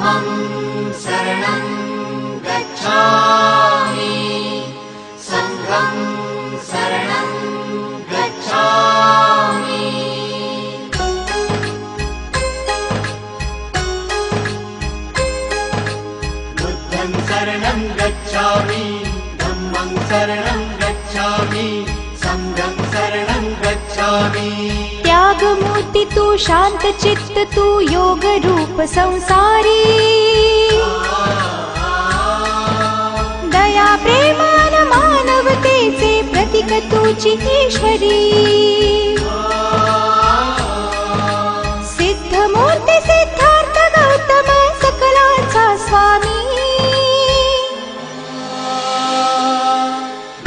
धम्मं शरणं गच्छामि संघं शरणं गच्छामि। बुद्धं शरणं गच्छामि धम्मं शरणं गच्छामि संघं शरणं गच्छामि। त्यागमूर्ति तू शांत चित्त तू योग रूप संसारी दया प्रेमान मानवतेचे प्रतीक तुझी ईश्वरी। सिद्धमूर्ती सिद्धार्थ गौतम सकलांचा स्वामी।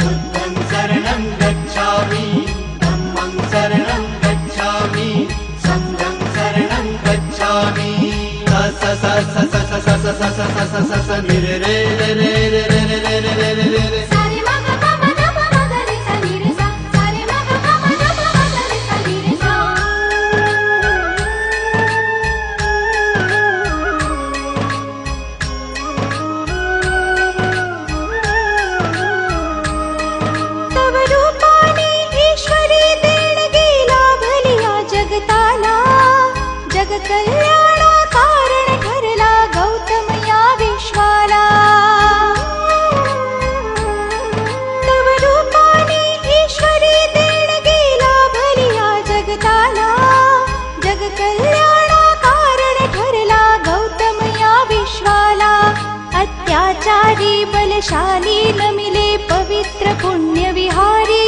बुद्धं शरणं गच्छामि धम्मं शरणं गच्छामि संघं शरणं गच्छामि। स स स स स स स स स स स स रे रे रे रे रे रे रे रे रे रे रे रे। सारे मग प म ध प म ग रे सा नी रे सा सारे मग प म ध प म ग रे सा नी रे सा। तव रूपाने ईश्वरी देणगी लाभली या जगताला। जग कल्याणा कारण ठरला गौतम या विश्वाला। तव रूपाने ईश्वरी देणगी लाभली या जगताला। जग कल्याणा कारण ठरला गौतम या विश्वाला। अत्याचारी बलशाली नमिले पवित्र पुण्य विहारी।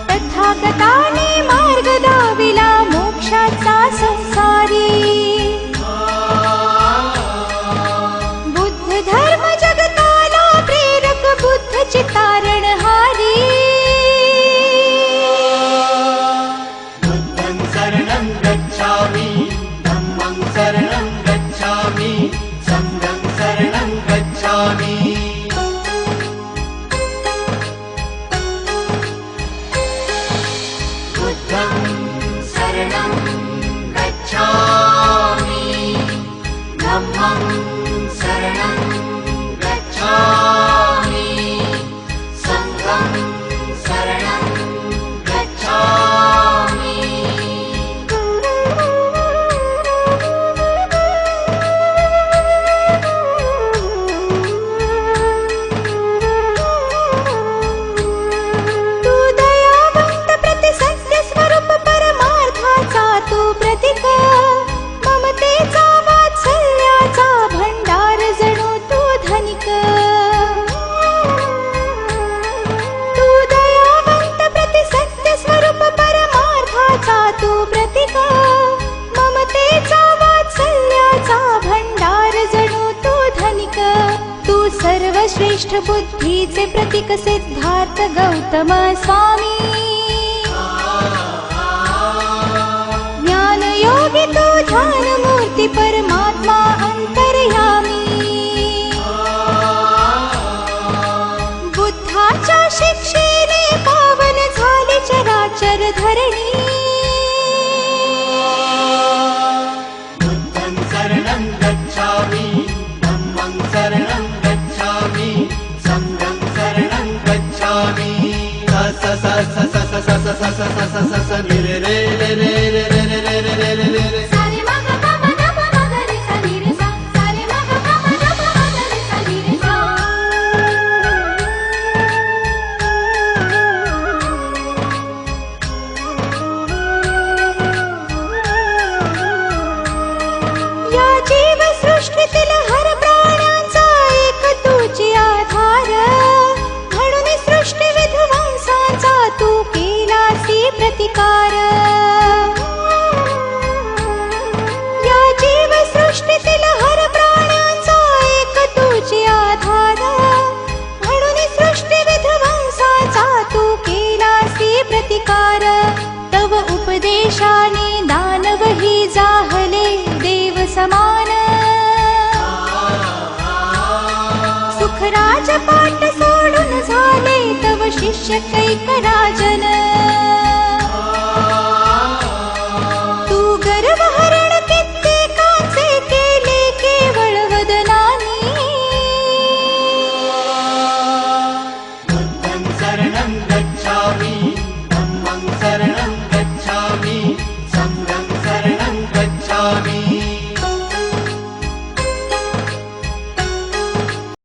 तथागताने मार्ग दाविला मोक्षाचा संसारी। बुद्ध धर्म जगताला प्रेरक बुद्ध चितारणहारी। बुद्धं शरणं गच्छामि धम्मं शरणं गच्छामि संघं शरणं गच्छामि। बुद्धं शरणं गच्छामि धम्मं शरणं गच्छामि संघं शरणं गच्छामि। तू दयावंत प्रतिसत्य स्वरूप परमार्थाचा तू प्रतीक। ममतेचा वात्सल्याचा भंडार जणू तू धनिक। तू दयावंत प्रतिसत्य स्वरूप परमार्थाचा तू प्रतीक। ममतेचा वात्सल्याचा भंडार जणू तू धनिक। तू सर्वश्रेष्ठ बुद्धीचे प्रतीक सिद्धार्थ गौतम स्वामी। ज्ञानयोगी तू ध्यानमूर्ती परमात्मा अंतर्यामी। बुद्धाच्या शिक्षेने पावन झाली चराचर धरणी। बुद्धं शरणं गच्छामि धम्मं शरणं गच्छामि संघं शरणं गच्छामि। स स स स स स स स स स स स रे रे रे रे रे रे रे रे रे रे रे रे। सारे मग प म ध प म ग रे सा नी रे सा सारे मग प म ध प म ग रे सा नी रे सा। या जीवसृष्टीतील हर प्राण्यांचा एक तुझी आधार। म्हणून सृष्टी विध्वंसाचा तू केलासी प्रतिकार। या जीवसृष्टीतील हर प्राण्यांचा एक तुझी आधार। म्हणून सृष्टी विध्वंसाचा तू केलासी प्रतिकार। तव उपदेशाने दानवही जाहले देव समान। सुखराजपाट सोडून झाले तव शिष्य कैकराजन। तू गर्वहरण गच्छामि